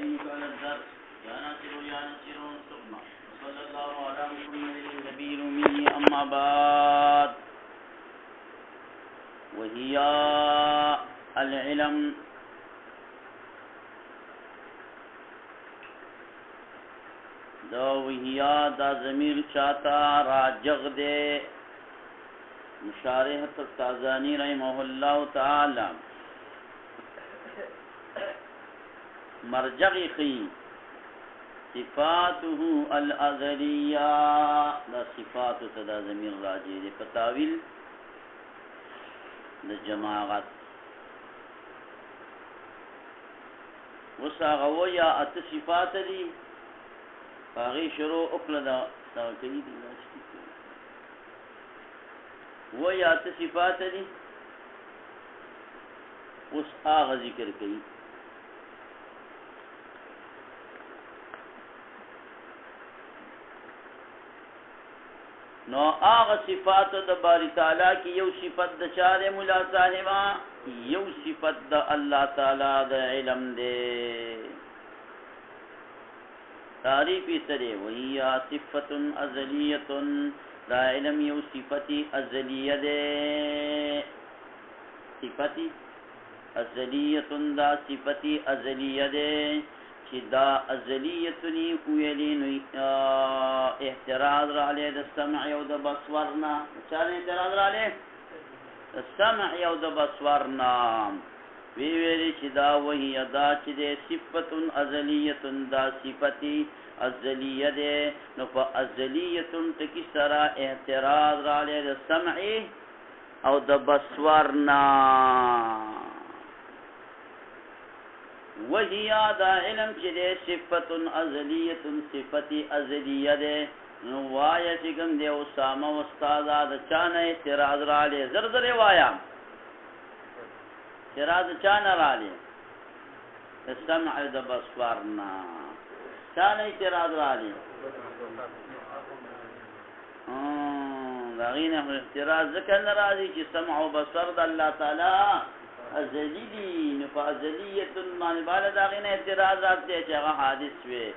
وأعينك على الدرس يا ناصر يا ناصر انصرنا وصلى الله على محمد النبي الأمي أما بعد وهي العلم دا وهي دا ضمیر چاہتا راجغ دے مشارحة التازانی رحمه اللہ تعالی مرجع خی صفاته الازلیہ دا صفات دا ضمیر راجع دے پتاویل دا جماعت وساغو یا ات صفات دی باغی شروع اکل دا تاکید و یا ات صفات دی اس آغا ذکر کئی نو آغا صفات دا باری تعالی کی یو صفت دا چار مولا صاحبا یو صفت دا اللہ تعالی دا علم دے تعریفی سرے وہی صفت ازلیت دا علم یو صفتی ازلیہ دے صفتی ازلیت دا صفتی ازلیہ دے چی دا ازلیتنی کویلین احتراز را لے دا سمع یو دا بصورنا چاہنے احتراز را لے دا سمع یو دا بصورنا ویویلی چی دا وحی ادا چی دے صفت ازلیت دا صفتی ازلیہ دے نو فا ازلیت تکی سرا احتراز را لے دا سمع او دا بصورنا وہی دا علم چی دے صفت ازلیت صفتی ازلیہ دے وایا چکم دے اسامہ استادا دا چانا اعتراض را لے زرزر وایا اعتراض چانا را لے سمع دا بصورنا چانا اعتراض را لے داغین اعتراض ذکر نرازی چی سمع و بصور دا اللہ تعالی ازلی دی نفا ازلیت معنی بالا داغین اعتراضات دے چاگا حادث وے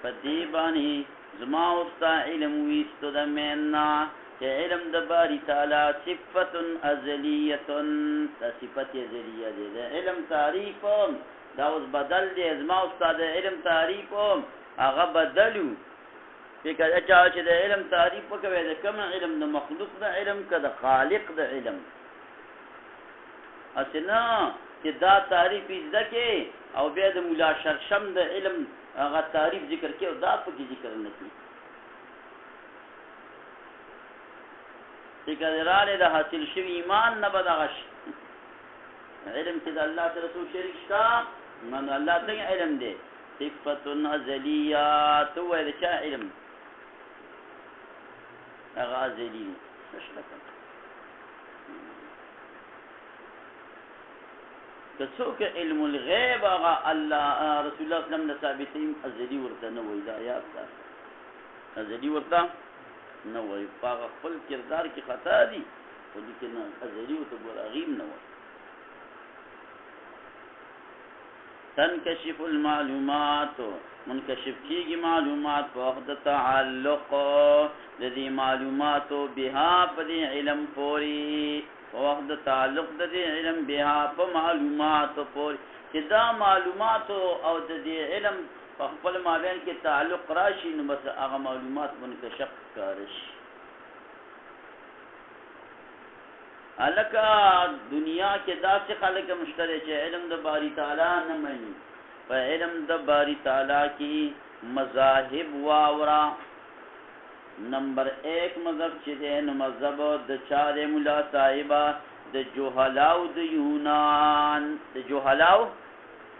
فدیبانی زما استا علم ویستو دا میننا کہ علم دا باری تعالی صفت ازلیت دا صفت ازلیہ دے دا علم تعریف دا اس بدل دے زما استا دا علم تعریف آغا بدلو فکر اچاو چی دا علم تعریف وکوے دا کم علم دا مخلوق دا علم کا دا خالق دا علم اسنا کہ دا تعریف ازدہ کے او بید مولا شرشم دا علم اغا تعریف ذکر کے او دا پکی ذکر نکی فکر ارالے دا حاصل شوی ایمان نبدا غش علم کی دا اللہ تا رسول شرک شتا من اللہ تا علم دے صفت ازلیات تو دا چا علم اغا ازلی نشتکم کسو کہ علم الغیب آغا اللہ رسول اللہ صلی اللہ علیہ وسلم ثابتیم ازلی ورطا نوئی دا آیات تا ازلی ورطا نوئی پاغا خپل کردار کی خطا دی لیکن ازلی ورطا براغیم نوئی تنکشف المعلومات منکشف کی گی معلومات وقت تعلق لذی معلومات بها پدی علم پوری وقت تعلق دے علم بها پا معلومات پوری کہ دا معلومات او دے علم خپل مابین کے تعلق راشی نو بس آغا معلومات منکشف کارش الکا دنیا کے دا سے خلق مشترے چھے علم دا باری تعالی نمانی و علم دا باری تعالی کی مذاہب واورا نمبر 1 مذہب چیدے مذہب دا چار مولا صاحبہ دا جوہلاو دا یونان دا جوہلاو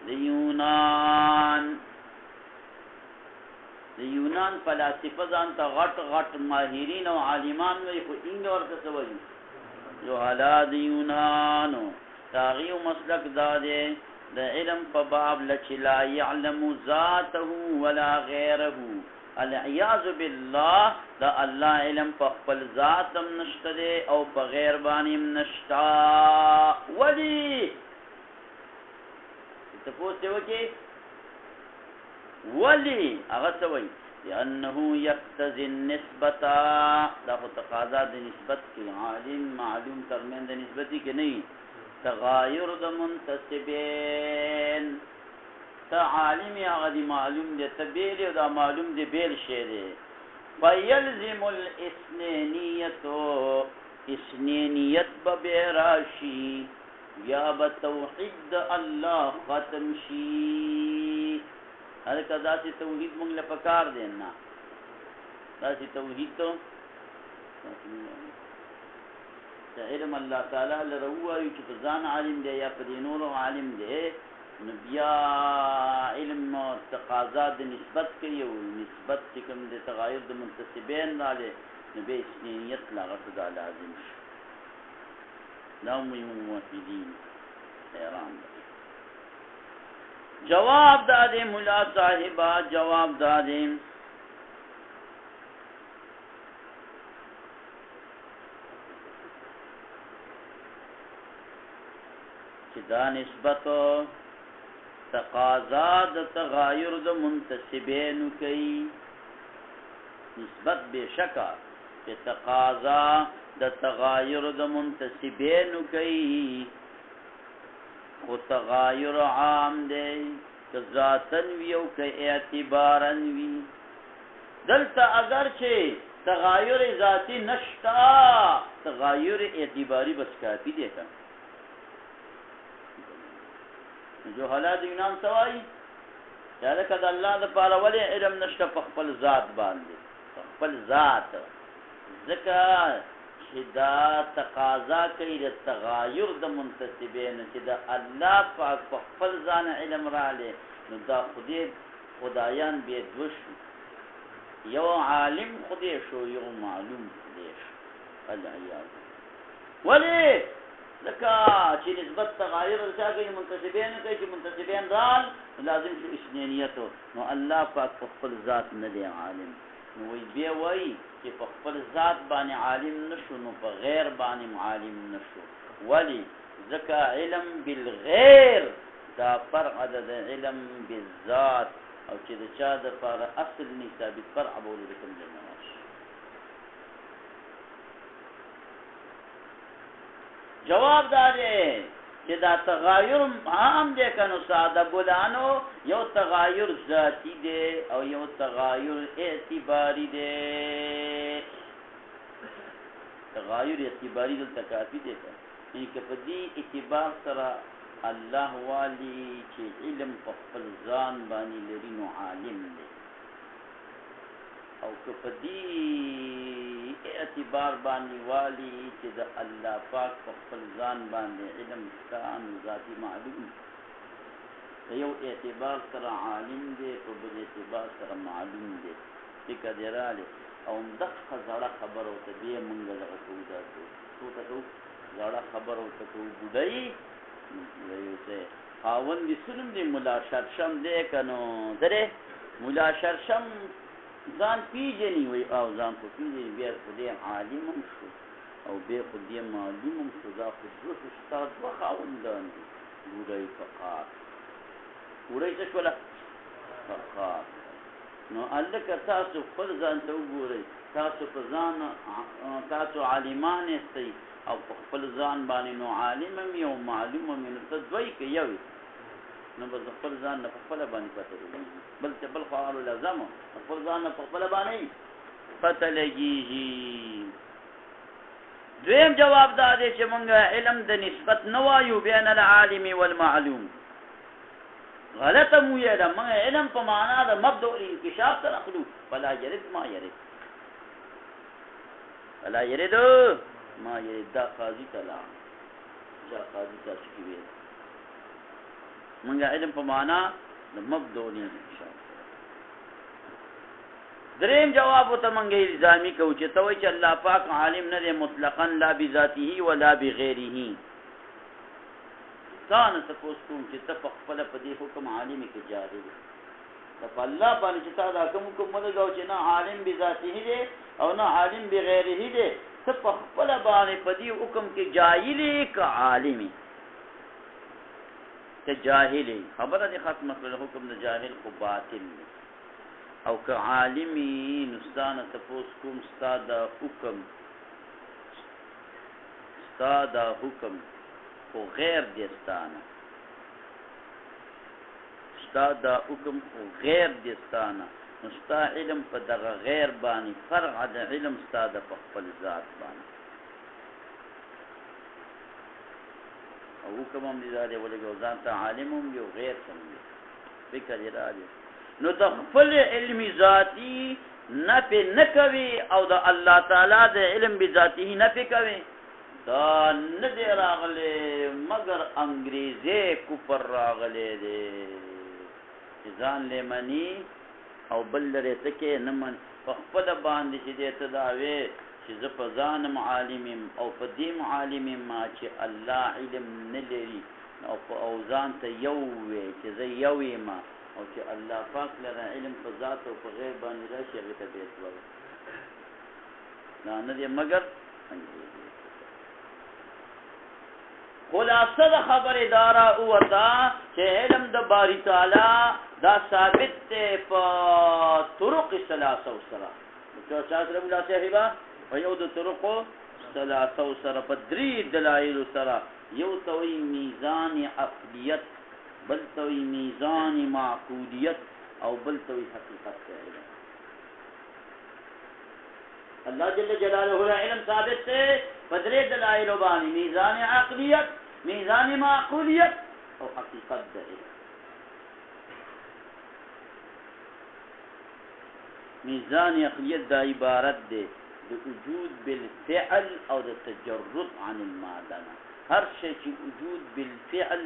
دا یونان دا یونان فلاسفہ زانتا غٹ غٹ ماہرین و عالمان وی خو انگ ورکا سوئی جوہلا دا یونانو تاغی و مسلک دا دے دا علم پا باب لچ لا یعلم ذاته ولا غیره العیاذ باللہ دا اللہ علم پا خپل ذاتم نشتا دے او پا غیر بانیم نشتا ولی تپوس دے وکی ولی هغه څه وایي لأنه يقتضي النسبة دا خو تقاضا د نسبت کې عالم معلوم ترمن د نسبتي کې نه تغایر د منتسبین تا عالم هغه دی معلوم دی تبیل او دا معلوم دی بیل شی دی فیلزم الاسنینیت اسنینیت ببراشی یا بتوحید الله ختم شي هر کدا چې توحید مونږ له پکار دینا دا چې توحید ته علم الله تعالی لروي چې ځان عالم دی یا په نور عالم دی نو بیا علم تقاضا د نسبت کوي او نسبت چې کوم د تغایر د منتسبین راځي نو به اسنیت لاغت د لازم شي دا موحدین حیران جواب دادے مولا صاحبہ جواب دادے دا نسبت تقاضا د تغایر د منتسبین کوي نسبت بشکا چې تقاضا د تغایر د منتسبین کوي خو تغایر عام دی که ذاتن وی او که اعتبارن وی دلته اگر چې تغایر ذاتی نشتا تغایر اعتباری بس کافی دی که جو حالات انام سوائی یاده که دا اللہ دا پارا ولی علم نشتا پا خپل ذات باندے خپل ذات ذکر چې دا تقاضا کوي د تغایر د منتسبین چې دا الله پاک په خپل ځان علم رااله نو دا خدایان به دوش یو عالم خدای شو یو معلوم خدای شو العیاذ ولی لکه چې نسبت تغایر ورته کوي منتسبین کوي چې منتسبین رال لازم شي اسنانیت نو الله پاک په خپل ذات نه دی عالم نو وی بیا وای چې په خپل ذات باندې عالم نشو نو په غیر باندې عالم نشو ولی ځکه علم بالغیر دا فرع د علم بالذات او چې د چا د پر اصل نه ثابت فرع بوله د کوم نه جواب دارې چې دا تغایر عام دی کنو ساده ګلانو یو تغایر ذاتی دی او یو تغایر اعتباری دی تغایر اعتباری دلته کافی دی یعنی که په دې اعتبار سره الله والی چې علم په خپل ځان باندې لري نو عالم دی او که په دې اعتبار باندې والی چې د الله پاک په خپل ځان باندې علم ستان ذاتی معلوم یو اعتبار سره عالم دی په بل اعتبار سره معلوم دی فکر دراله او دغه زړه خبره او ته دې مونږ له کوو دا څه ته زړه خبره او ته کوو بډای یو څه خاوند دې سلم دې مولا شرشم دې کنو درې مولا شرشم ځان پیژني وي او ځان په پیژني بیا خدای عالم شو او بیا خدای معلوم شو دا خو استاد وخاوندان دي ګورای فقط ګورای څه ولا فقط نو الک تاسو خپل ځان ته وګورئ تاسو په ځان تاسو عالمان استئ او خپل ځان باندې نو عالم یو معلوم من تدوی کې یو نو بس خپل ځان نه خپل باندې پته لګي بل څه بل خالو لازم خپل ځان نه خپل باندې پته لګي دویم جواب دا دی چې مونږ علم د نسبت نه وایو بین العالم والمعلوم غلطه مو یې دا مونږ علم په معنا د مبدأ الانکشاف سره اخلو فلا يرد ما يرد فلا يرد ما يرد دا قاضي کلام دا قاضي تاسو کې ویل مونږ علم په معنا د مبدأ الانکشاف دریم جواب ته مونږه الزامي کو چې توي چې الله پاک عالم نه دی مطلقاً لا بذاته ولا بغيره ځان ته پوښتنه چې ته په خپل په دې حکم عالم کې جاری دی په الله باندې چې تا دا کوم ملګاو چې نه عالم بذاته دی او نه عالم بغيره دی ته په خپل باندې په دې حکم کې جاهلی ک عالمي ته جاهلی خبره دې ختمه کړل حکم د جاهل خو باطل دی او که عالمي نستانه تپوس کوم ستا د حکم خو غیر دستانه ستا د حکم خو غیر دستانه نو ستا علم په دغه غیر باندې فرع د علم ستا د په خپل ذات باندې او حکم هم دې دا دی ولګو ځان ته عالم هم یو غیر هم دی فکر یې راځي نو د خپل علمي ذاتي نفي نه کوي او د الله تعالی د علم بذاته نفي کوي دا نه دی راغلی مگر انګریزي کفر راغلی دی چې ځان لیمني او بل لري تکې نه من په خپل باندې چې دې ته دا وې چې زه په ځانم عالم او په دې عالم ما چې الله علم نه لري او ځان ته یو وې چې زه یو یم او چې الله پاک لره علم په ذات او په غیب باندې راشي هغه ته بیت وایي دا نه دی مگر خلاصه د خبرې دارا اوتا چې علم د باری تعالی دا ثابت دی په طرق ثلاثه سره چې تاسو رب الله صاحبہ په یو د طرق ثلاثه سره په درې دلایل سره یو توي میزان عقلیت بل توي میزان معقولیت او بل توي حقیقت دی الله جل جلاله علم ثابت ہے بدرے دلائل بانی میزان عقلیت میزان معقولیت او حقیقت دے میزان عقلیت دا عبارت دے وجود بالفعل او د تجرد عن الماده هر شی چې وجود بالفعل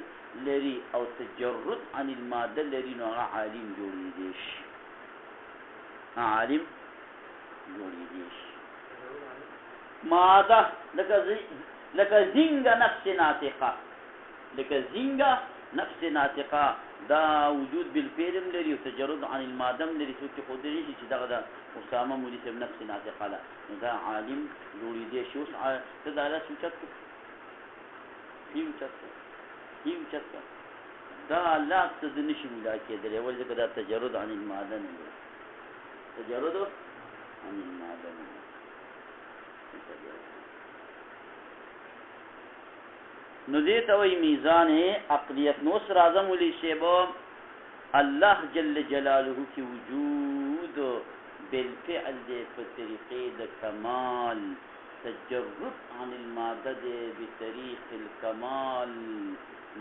لري او تجرد عن الماده لري نو عالم جوړیږي عالم جوړیږي ماده لکه زنګه نفس ناطقه لکه زنګه نفس ناطقه دا وجود بالفعل لري او تجرد عن الماده لري چې خو دې چې دغه د اسامه مولوی صاحب نفس ناطقه لا دا عالم جوړیږي شو ته دا لا سوچت دا لا څه د نشي ولا کېدل ول ځکه دا تجرد عن الماده نه تجرد عن الماده نو دې ته وایي میزان عقلیت نو سر اعظم ولي شیبو الله جل جلاله کی وجود بالفعل دې په طریقې د کمال تجرد عن الماده دې بطريق الكمال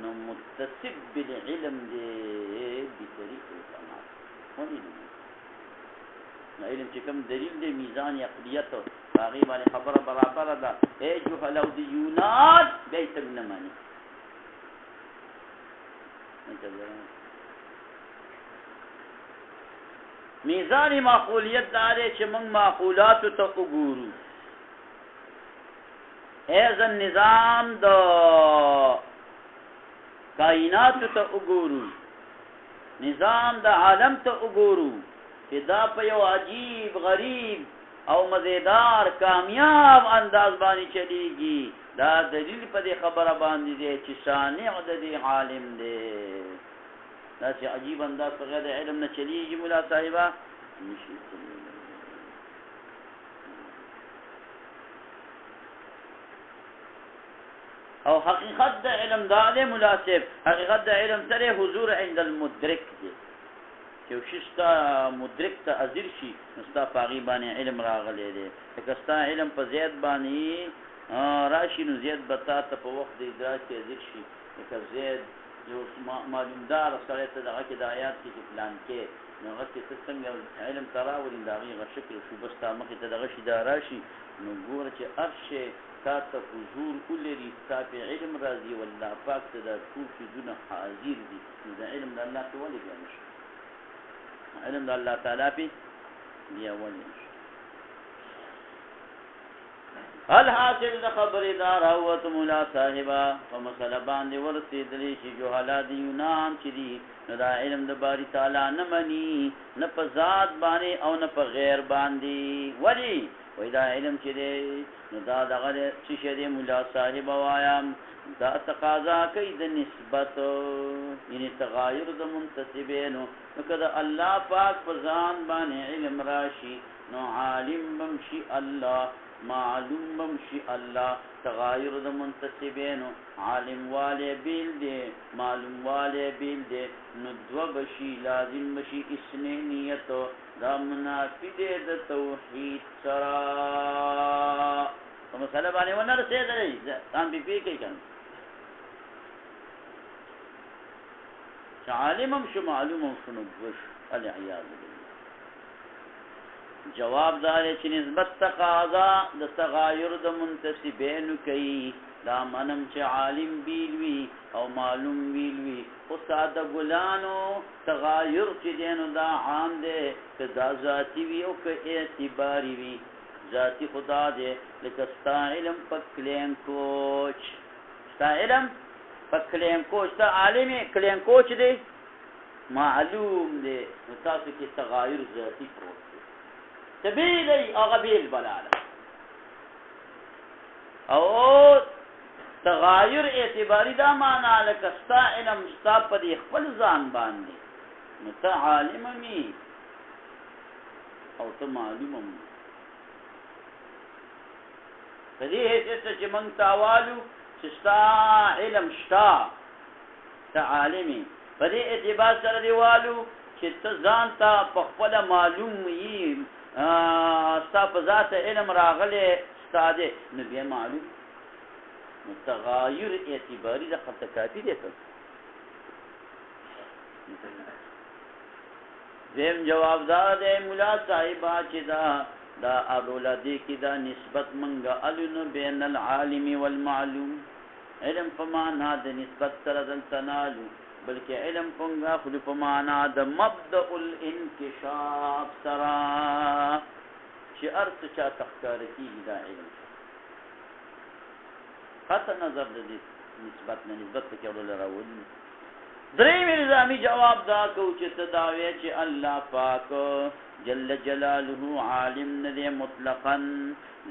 نو متصف بالعلم دې بطريق الكمال علم چې کوم دلیل دې میزان عقلیت باغی باندې خبره برابر ده اے جهلو دی یونان بیت النمانی میزان معقولیت داره چې موږ معقولات ته وګورو هاذا النظام د کائنات ته وګورو نظام د عالم ته وګورو چې دا په یو عجیب غریب او مزیدار کامیاب انداز باندې چلیږي دا دلیل په دې خبره باندې دی چې شانع د دې عالم دی دا چې عجیب انداز په غیر علم نه چلیږي مولا صاحبہ نشي او حقیقت د علم دا له مناسب حقیقت د علم سره حضور عند المدرک دی چې شستا مدرک ته حاضر شي نستا پاغي باندې علم راغلی دی که ستا علم په زیات باندې راشي نو زیات بتا ته په وخت د ادراک کې حاضر شي که زیات یو معلومدار سره ته دغه کې د آیات کې پلان کې نو هغه کې څنګه علم تراول د هغه شکل شو بس تا مخې ته دغه شي دا راشي نو ګور چې ارشه تا ته حضور ولري تا په علم راځي والله پاک ته د ټول شذونه حاضر دي نو د علم د الله ته ولې ګڼل علم د الله تعالی په دی اول الحاصل د خبرې دا راووت مولا صاحبه په مسله باندې ورسېدلی چې جهلا د یونان چې دي نو دا علم د باری تعالی نه مني نه په ذات باندې او نه په غیر باندې ولې وای دا علم چې دی نو دا دغه څه شی دی مولا صاحبه وایم دا تقاضا کوي د نسبت یعنی تغایر د منتسبینو نو که د الله پاک په ځان باندې علم راشي نو عالم بمشي الله معلوم بمشي الله تغایر د منتسبینو عالم والے بیل دے معلوم والے بیل دے نو دو بشي لازم بشي اسنینیت دا منافی دے د توحید سرا په مسله باندې ونه رسېدلی ځان بي پی کوي کنه چې عالم هم شو معلوم هم شو نو وش العیاذ بالله جواب دار چې نسبت تقاضا د تغایر د منتسبین کوي دا منم چې عالم بیلوي او معلوم بیلوي او ساده ګلانو تغایر چې دینو دا عام دی که دا ذاتی وي او که اعتباری وي ذاتی خدا دی لکه ستا علم په کلین کوچ ستا علم په کلین کوچ تا عالم کلین کوچ دی معلوم دی نو تاسو کې تغایر ذاتی پروت تبیلی اغبیل بلالا او تغایر اعتباری دا مانا لکه ستا علم ستا پا دی خپل ځان باندې نو تا عالم می او تا معلوم می پا دی حیثیت چې منگ تاوالو چې ستا علم شتا تا عالمی پا دی اعتبار سر دیوالو چې تا ځان تا پا خپل معلوم می ستا په ذات علم راغلی ستا دی نو بیا معلوم نو تغایر اعتباری دا خط کافی دی دیم جواب دا دی مولا صاحبہ چې دا ارولا دی کی دا نسبت منگا علن بین العالم والمعلوم علم فمانا دا نسبت سردن تنالو بلکہ علم پنگا خود پمانا دا مبدأ الانکشاف سرا چی ارس چا تخکارتی دا علم خطا نظر دا نسبت پا کیا دولا راولی دریم الزامی جواب دا کو چی تداوی چی اللہ پاک جل جلالہ عالم ندے مطلقا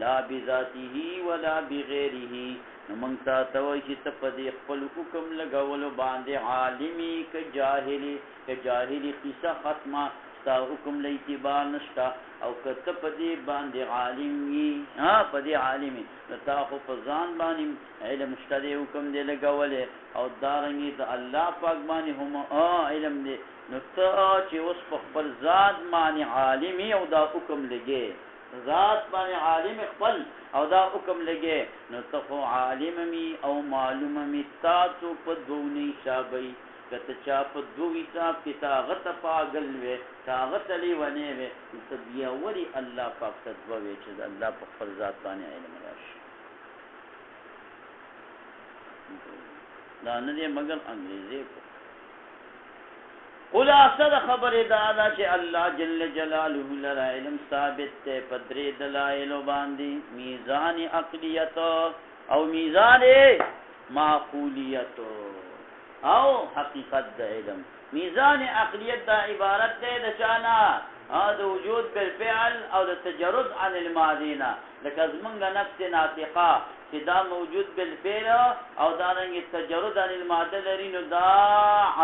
لا بذاته ولا بغیره نمانگتا توی چی تپدی خپل حکم لگولو باندے عالمی که جاہلی قصہ ختمہ ستا حکم لیتبار نشتا او که تپدی باندے عالمی پدی عالمی نتا خو پزان بانی علم شتا دے حکم دے لگولے او دارنگی تا اللہ پاک بانی هم علم دے نتا چی اس پخبر ذات بانی عالمی او دا حکم لگے ذات باندې عالم خپل او دا حکم لګي نو ته عالم می او معلوم می تاسو په دوه حسابي کته چا په دوه حساب کې طاقت پاگل وي طاقت لې ونه وي ته بیا وری الله پاک تدوي وي چې الله په خپل ذات باندې علم راشي دا نه دی مگر انګريزي خلاصه د خبرې دا ده چې الله جل جلاله لرا علم ثابت ته پدری دلایل باندې میزان عقلیت او میزان معقولیت او حقیقت د علم میزان عقلیت دا عبارت ده د شانا د وجود بالفعل او د تجرد عن الماضینا لکه زمونږ نفس ناطقه چې دا موجود بالفعل او دا رنګ تجرد عن الماده لري نو دا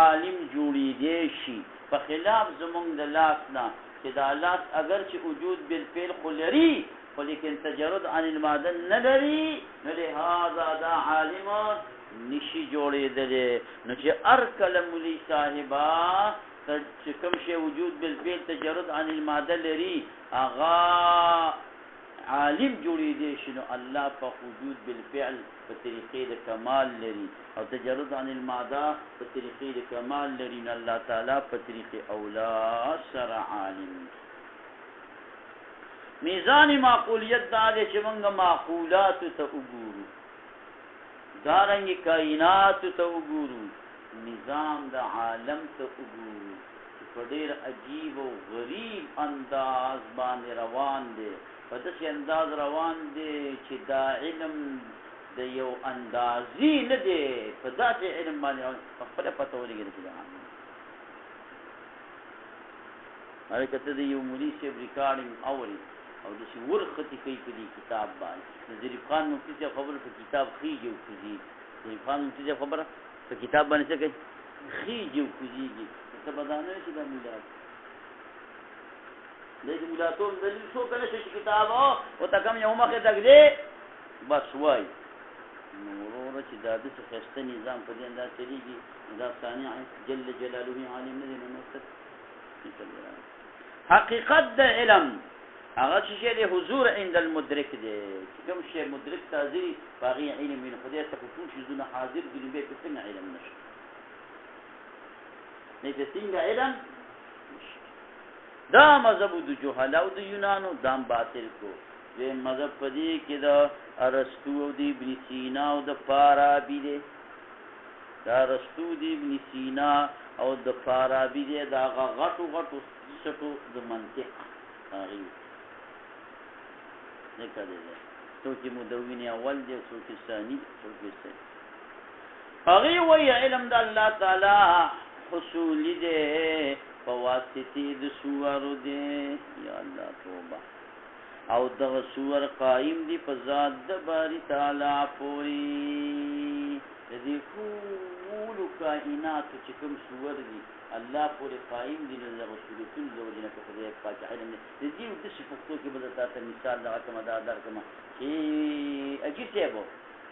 عالم جوړی دی شي په خلاف زمونږ د لاس نه چې دا لاس اگر چې وجود بالفعل خو لري خو لیکن تجرد عن الماده نه لري نو لهذا دا عالم نشي جوړېدلی نو چې هر کله مولي صاحبه چې کوم شی وجود بالفعل تجرد عن الماده لري هغه عالم جوړېدی شنو الله په وجود بالفعل په طریقې د کمال لري او تجرد عن الماده په طریقې د کمال لري نو الله تعالی په طریقې اولا سره عالم میزان معقولیت دا دی چې موږ معقولات ته وګورو دارنګ کائنات ته وګورو نظام د عالم ته وګورو چې په ډېر عجیب او غریب انداز باندې روان دی په داسې انداز روان دی چې دا علم د یو اندازې نه دی، په داسې علم باندې په خپله پته ولګېده چې دا هلکه ته د یو مولي صاحب ریکارډینګ اوري او داسې ورختې کوي په دې کتاب باندې. د ظریف خان مفتي صاحب خبره په کتاب خېږي او کوزي، ظریف خان مفتي صاحب خبره په کتاب باندې څه کوي؟ خېږي او کوزيږي. ته به دا نه وایې چې دا مولا دی د ملاتوب دلیل څوک نه شي چې کتاب ورته کوم یو مخې تګ دی بس وایي. نو وروره چې دا داسې ښایسته نظام په دې انداز چلېږي، دا صانع جل جلاله عالم نه دی نو نور څه. حقیقت د علم هغه شی دی حضور عند المدرک دی، چې کوم شی مدرک ته حاضري په هغې علم وي. نو خدای ته خو ټول شیزونه حاضر دي، نو بیا پې څنګه علم نه شي؟ نه پې څنګه علم نشي؟ دا مذهب د جهلاو د یونانو دام باطل کو. دویم مذهب په دې کې د ارسطو او د ابن سینا او د فارابي دی. دا ارسطو د ابن سینا او د فارابي دی، د هغه غټو غټو سټو د منطق هغې ځکه دی څوک یې مدون اول دی، څوک یې ثاني، څوک یې ثاني. هغې وایي علم د الله تعالی حصولي دی په واسطې د صورو دی. یا الله توبه. او دغه صور قائم دي په ذات د باری تعالی پورې. د دې ټولو کائناتو چې کوم صور دي الله پورې قائم دي، نو دغه صورتونو د وجې نه که خدای پاک علم دی. د دې داسې پښتو کې به درته تا مثال دغه کړمه دا درکړمه چې اجي صاحب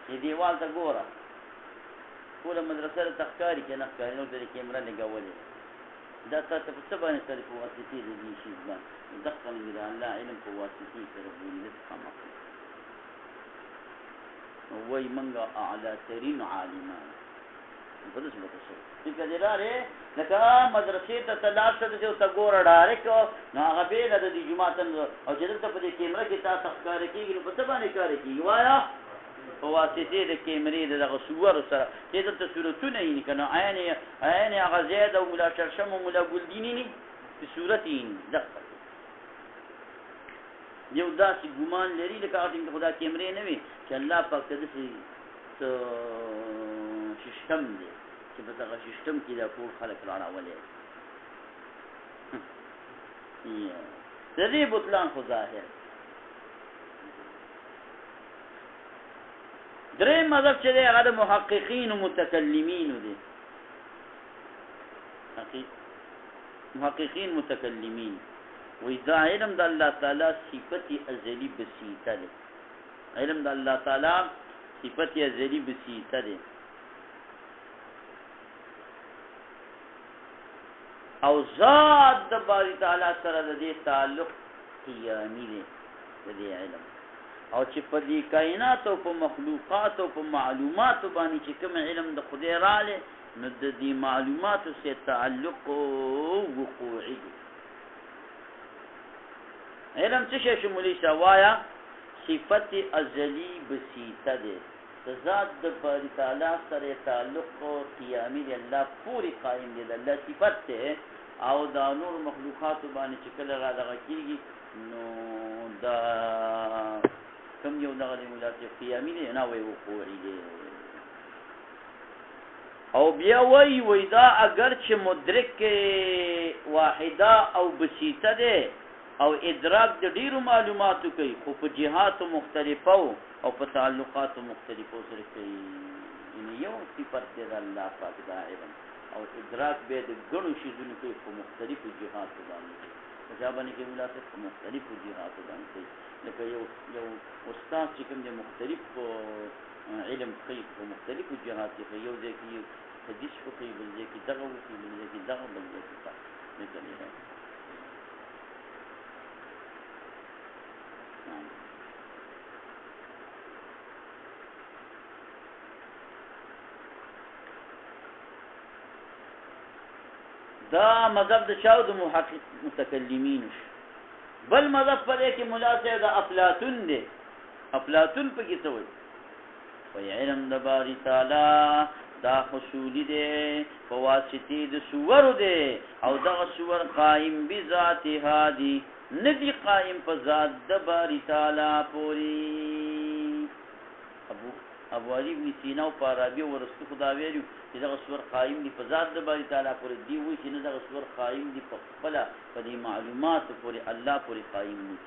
چې دیوال ته ګوره ټوله مدرسه درته ښکاري که نه ښکاري، نور د کیمره لګولې دا تا ته په څه باندې سره په واسطې د دې شي باندې دقه نه د الله علم په واسطې سره بولي نه خامخ. نو وایي موږ اعلی ترین عالمان په داسې به تصور فکر دې لارې لکه مدرسې ته ته لاړ شه داسې ورته ګوره ډارېک نو هغه بېله د دې جومات او چې دلته په دې کیمره کې تا ته ښکاره کېږي نو په څه باندې ښکاره کېږي وایه؟ په واسطې د کیمرې د دغه صورو سره چې دلته صورتونه یې که نو عین هغه زید او ملا شرشم او ملا ګلدین یې په صورت یې دقه یو داسې ګمان لري لکه هغه ټینګ خو دا کیمرې نه وي چې الله پاک ته داسې سیسټم دی چې په دغه سیسټم کې دا ټول خلک راړولی د دې بطلان خو ظاهر. دریم مذهب چې دی هغه د محققین و متکلمینو دی. محققین متکلمین وی دا علم د الله تعالی صفت ازلی بسیطه دی. علم د الله تعالی صفت ازلی بسیطه دی او ذات د باری تعالی سره د دې تعلق قیامی دی د دې علم. او چې په دې کائنات او په مخلوقات او په معلومات باندې چې کوم علم د خدای رااله نو د دې معلوماتو سره تعلق وقوعي دی. علم څه شی شمولي شوایا صفت ازلی بسیطه دی د ذات د باری تعالی سره تعلق قیامی دی، الله پوری قائم دی، د الله صفت ده او دا نور مخلوقات باندې چې کله را دغه کیږي نو دا کم یو دغه مولات قیامی دی نه وی وقوعي دی. او بیا وی دا اگر چې مدرک واحده او بسیطه ده او ادراک د ډیرو معلوماتو کوي خو په جهاتو مختلفو او په تعلقاتو مختلفو سره کوي، یعنی یو صفت دی د الله پاک دا علم او ادراک به د ګڼو شیزونو کوي په مختلفو جهاتو باندې په چا باندې کې ملاتړ په مختلفو جهاتو باندې کوي. لکه یو استاد چې کوم د مختلف علم کوي په مختلفو جهاتو کې یو ځای کې حدیث کوي، بل ځای کې دغه کوي، بل ځای کې دغه، بل ځای کې دغه. دا مذهب د چاو د محقق متکلمین. بل مذهب په دې کې مولا صاحب د افلاطون دی. افلاطون په کې څه وایي؟ وایي علم د باری تعالی دا حصولی دی په واسطې د صورو دی او دغه صور قائم بذاتها دی ندی قائم په ذات د باری تعالی پوری ابو علی بن سینا او فارابی ورستو خدا ویلو چې دا سور قائم دی په ذات د باری تعالی پوری دی وی چې نه دا سور قائم دی په خپل په دې معلومات پوری الله پوری قائم دی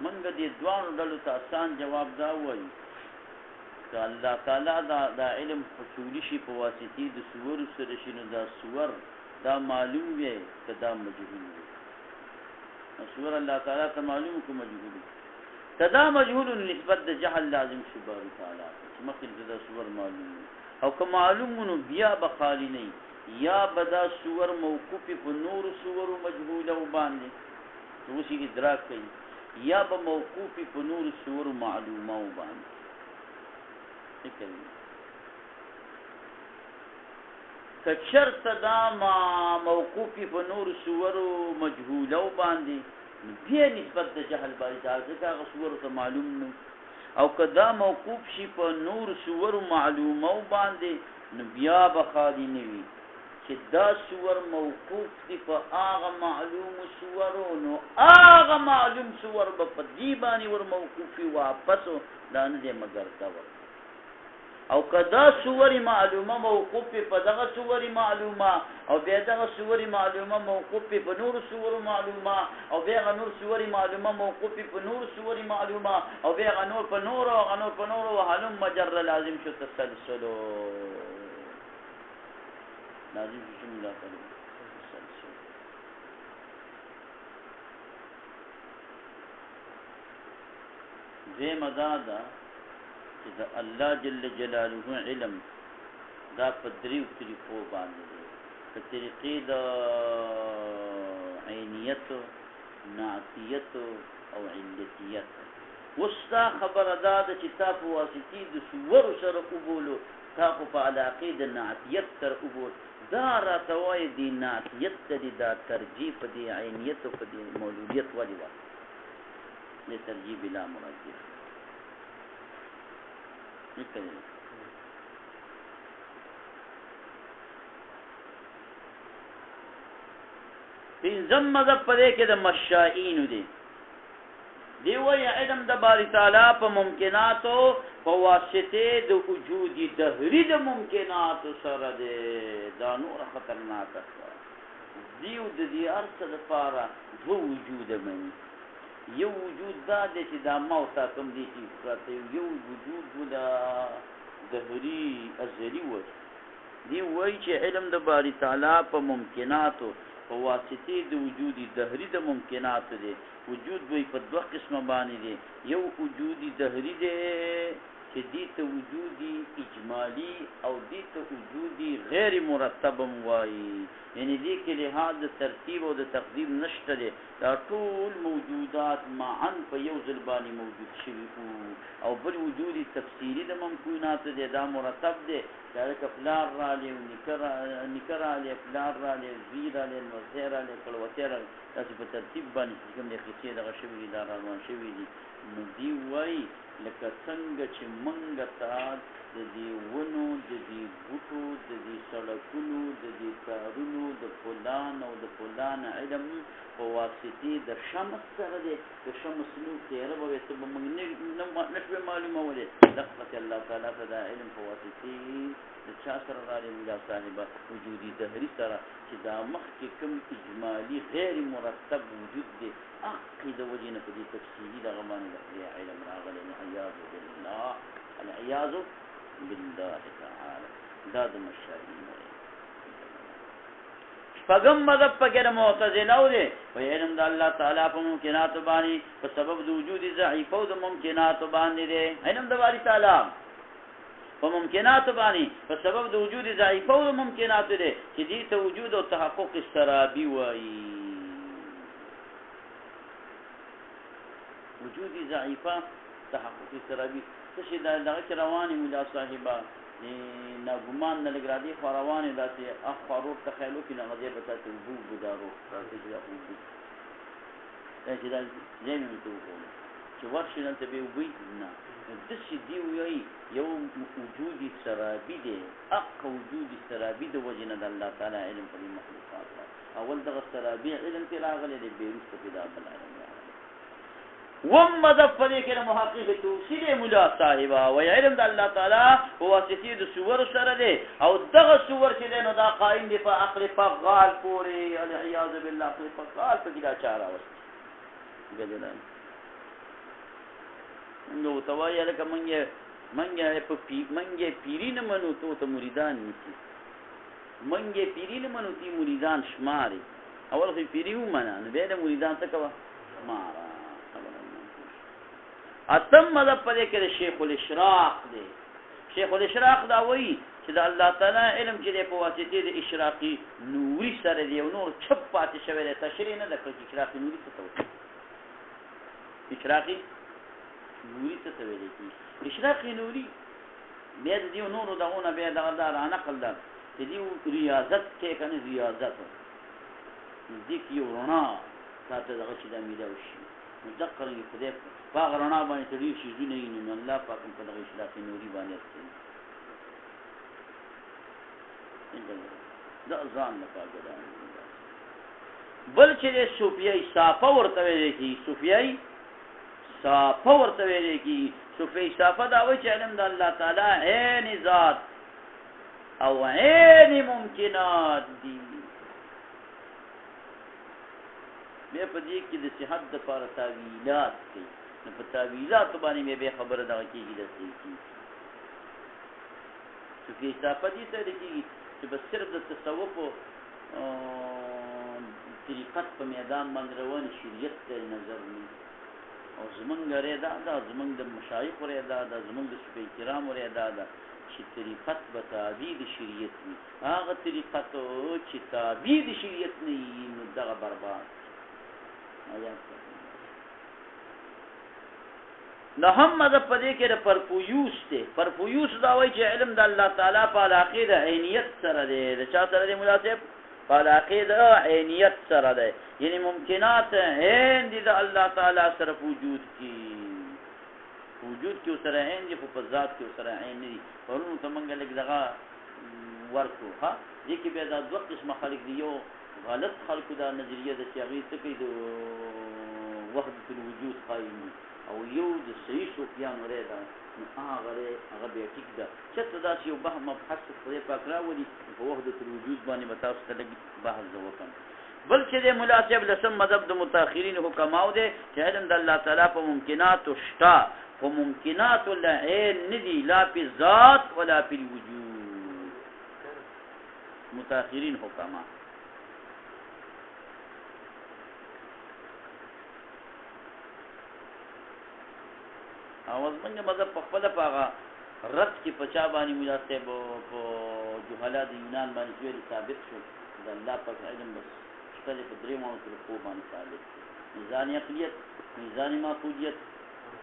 منګ دې دوانو ډلو ته آسان جواب دا وایي چې الله تعالی دا علم حصولی شي په واسطه د سور سره شي نو دا سور دا معلوم وي کدا مجهول وي سور الله تعالی ته معلوم کو مجهول کدا مجهول نسبت د جهل لازم شي باری تعالی مخکې دا سور معلوم او که معلوم نو بیا بخالی نه یا بدا سور موقوف په نور سور مجهول او باندې وسی ادراک کوي یا به موقوف په نور سور معلومه او باندې کچرت دا ما موقوفی په نور سور مجهوله باندې بیا نسبت د جهل باندې ځکه هغه سور ته معلوم نو او کدا موقوف شي په نور سور معلومه باندې نو بیا بخالی نوي چې دا سور موقوف دي په هغه معلوم سور نو هغه معلوم سور په دی باندې ور موقوفي واپس دا نه دی مگر دا او کدا سوری معلومه موقوف په دغه سوری معلومه او بیا دغه سوری معلومه موقوف په نور سور معلومه او بیا نور سوری معلومه موقوف په نور سوری معلومه او بیا نور په نور او نور په نور وهلم مجر لازم شو تسلسل لازم شو مداخله تسلسل زي مدادا چې د الله جل جلاله علم دا په دریو طریقو باندې دی په طریقې د عینیت نعتیت او علتیت وستا خبره دا چې تا په واسطې د صور سره قبولو تا په علاقې د نعتیت سره قبول دا راته وایي د نعتیت د دا ترجیح په دې عینیت او په دې مولودیت ولې وایي د ترجیح بلا مرجح پنځم مذهب پدې کې د مشائین دی وایي علم د باری تعالی په ممکناتو په واسطه د وجود دهری د ممکناتو سره دی دا نور خطرناک دیو د دې ارث لپاره دو وجود مني یو وجود دا دی چې دا موت کوم دی چې پراته یو وجود ولا دهری ازلی و دی وایي چې علم د باری تعالی په ممکناتو په واسطه د وجود دهری د ممکناتو دی وجود وی په دوه قسمه باندې دی یو وجود دهری دی چې دې ته وجودي اجمالی او دې ته وجودي غیر مرتب وایي یعنی دې کې لحاظ د ترتیب او د تقدیم نشته دی دا ټول موجودات معا په یو ځل باندې موجود شوي او بل وجودي تفسیری د ممکنات دی دا مرتب دی دا کفلار را لی نکر علی فلار را لی زیر علی نوزیر علی کلوتیر علی تاسو په ترتیب باندې کوم د قصې دغه شوي دا روان شوي دي نو دی وایي لکه څنګه چې منګه ته د دې ونو د دې بوټو د دې سړکونو د دې کارونو د فلان او د فلان علم په واسطه د شمس سره دی د شمس نور تیاره به ته به موږ نشو معلومولی دقت الله تعالی ته دا علم په واسطه د چا سره راغلی مولا صاحبه وجودي دهري سره چې دا مخکې کوم اجمالي غیر مرتب وجود دی اقی د وجې نه په دې تفصیلي دغه باندې د علم راغلی العیاذ بالله العیاذ بالله تعالی دا د مشاهین شپږم مذهب پکې د معتزله دی په علم د الله تعالی په ممکنات باندې په سبب د وجود ضعیف او د ممکنات باندې دی علم د باری تعالی په ممکنات باندې په سبب د وجود ضعیف او د ممکنات دی چې دې ته وجود او تحقق استرابي وایي وجود ضعیفه تحقق استرابي څه شي دغه رواني مولا صاحبہ ناګمان نه لګرادي خروانې داسې اخبارو تخیلو کې نه غځي به تاسو وګو ګدارو تاسو چې دا وګو چې دا زمي ته وګو چې ورشي نن ته به وګي نه د څه دی وی یو وجودي سرابي دی اق وجودي سرابي د وجنه د الله تعالی علم په مخلوقات اول دغه سرابي علم کې راغلی دی بیروسته کې دا بل علم راغلی ومذهب پدې کې محقق توصیل مولا صاحبہ و علم د الله تعالی په واسطه د صور سره دی او دغه صور چې نو دا قائم دی په عقل فغال پورې العیاذ بالله عقل فغال په کې دا چاره وست ګدلای نو توای لکه منګه پیرین منو ته مریدان نشي منګه پیرین منو تی مریدان شماري اول خو پیریو منه نو به د مریدان څه کوا مارا اتم مذهب پدې کې شیخ الاشراق دی شیخ الاشراق دا وایي چې د الله تعالی علم چې په واسطه د اشراقي نوري سره دی او نور چپ پاتې شوی دی تشریح نه د اشراقي نوري څه وایي اشراقي نوري څه ویل کی اشراقي نوري بیا د دې نورو دغونه بیا دغه دار نقل ده چې دی ریاضت کې کنه ریاضت دې کې یو رڼا تاسو دغه چې د میډیا وشي مذکر یې په دې باغ رڼا باندې تړي شي ځنه یې نو الله پاک په دغه اشراقي نوري باندې استي دا ځان نه پاګه ده بل چې صوفیای صافه ورته ویل کی صوفیای صافه ورته ویل کی صوفی صافه دا وایي چې علم د الله تعالی عین ذات او عین ممکنات دي بیا په دې کې د صحت د لپاره تعویلات کوي نو په تعویلات باندې به خبره دا کېږي د صحیح صوفی صافه دي ته کېږي چې بس صرف د تصوف او طریقت په میدان باندې روان شریعت ته نظر نه او زمونږ لري دا زمونږ د مشایخ لري دا زمونږ د صوفي کرام لري دا چې طریقت به تابع د شریعت وي هغه طریقت چې تابع د شریعت نه وي نو دغه برباد نه هم مذهب پدې کې د پرپویوس ته پرپویوس دا وایي چې علم د الله تعالی په علاقه د عینیت سره دی د چا سره دی مناسب په علاقه د عینیت سره دی یعنی ممکنات عین دي د الله تعالی سره وجود کې سره عین دي په ذات کې سره عین دي ورونو ته مونږ لګ دغه ورکو ها دې کې به دا دوه قسم خلق دی یو غلط خلق دا نظریه د شیعي څخه د وحدت الوجود قائم او یو د صحیح صوفیان ورې دا هغه به ټیک ده چې دا یو بحث مبحث خدای پاک راوړي په وحدت الوجود باندې تاسو ته لګي بحث وکړم بل چې د مناسب لسم مذهب د متأخرین حکماو دي چې علم د الله تعالی په ممکنات او شتا په ممکنات العين ندي لا په ذات ولا په الوجود متأخرین حکما اوس موږ مذهب په خپل پاغه رد کې پچا باندې مناسب په جهاله د یونان باندې ویل ثابت شو د الله په علم بس شته په درې مو تر کو باندې ثابت میزان عقلیت میزان معقولیت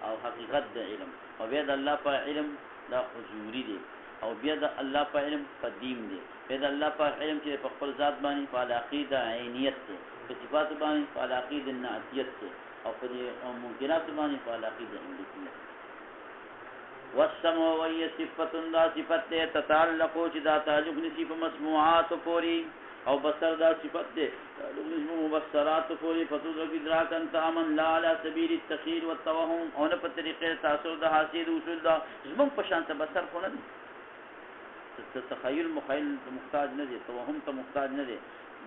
او حقیقت د علم او بیا د الله په علم دا حضوري دی او بیا د الله په علم قدیم دی بیا د الله په علم چې په خپل ذات باندې په علاقه عینیت دی په صفات باندې په علاقه نعتیت دی او په ممکنات باندې په علاقه علمیت والسمع وهي صفة دا صفت تتعلق چې دا تعلق نشي په مسموعات پوری او بصر دا صفت ده تعلق نشي په مبصرات پوری فتوذ ادراکا تامن لا على سبيل التخيل والتوهم او نه په طریقې تاثر د حاصل اصول دا زمون په شان ته بصر خو نه تخیل مخیل محتاج نه دي توهم ته محتاج نه دي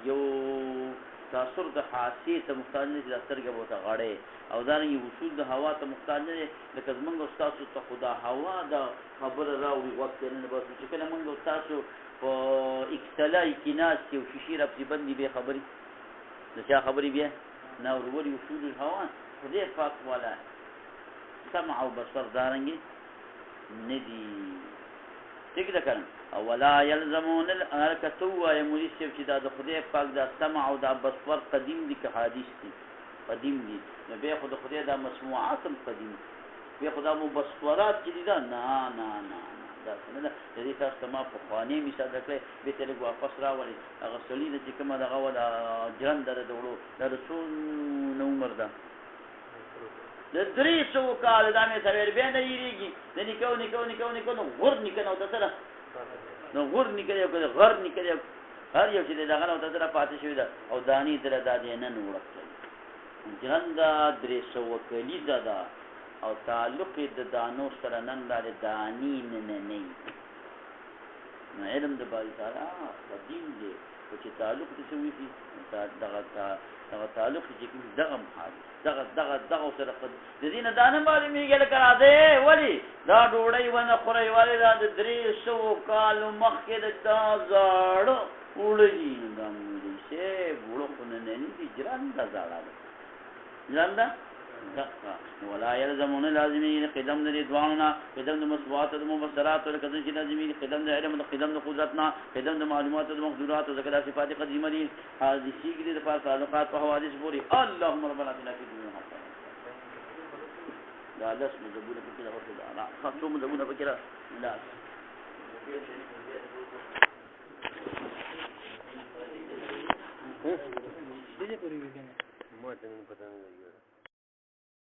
یو تاثر د حاصل ته محتاج نه دي سترګې بوته غاړې او دا نه وصول د هوا ته محتاج نه دي لکه زمونږ استاد ته خدا هوا دا خبره راوړي وخت نه بس چې کله موږ استاد په اکسلای کې ناس کې او شیشې را په باندې به خبري د چا خبري بیا نه وروري وصول الهوا خدای پاک والا سمع او بصر دارنګي ندي څنګه کړم او ولا يلزمون الاركتوا يمريسب چې دا د خدای پاک دا سمع او دا بصر قدیم دي که حدیث دي قدیم دي نو به خود خدای دا مسموعات قدیم به خدا مبصرات چې دي دا نه دا څنګه د دې تاسو ما په خواني مثال درکړې به تل واپس راوړي هغه سولې چې کومه دغه ولا جرن درو د رسول نو عمر دا د 300 کال دا مې سره به نه یریږي د نو ور نو د سره نو ور نکړي غر نکړي هر یو چې دغه نو تاسو را پاتې شوی دا او دانی تر دادې نن ورکړي ژوند درې سو کلیزه ده او تعلق د دانو سره نن لري دانی نه علم د باری تعالی قدیم دی چې تعلق د شوی کی دغه تعلق چې دغه حال دغه سره د دین دانه باندې میګل کرا دے ولی دا ډوړی ونه خوري والی دا د 300 کال مخکې د زړه وړي دا مې شه وړو نه نه دي جران دا زړه ځاندا ولا يلزمون لازمين قدم د دواننا قدم د مسوات د مبصرات او قدم چې لازمي قدم د علم د قدم د قدرتنا قدم د معلومات د مقدورات او ذکر صفات قدیمه دي حادثي کې د فاصله تعلقات او حوادث پوری اللهم ربنا اتنا في الدنيا حسنه لا لسم زبونه فكره وكذا لا خصوم زبونه فكره لا دې پوری وګنه مو ته پتا نه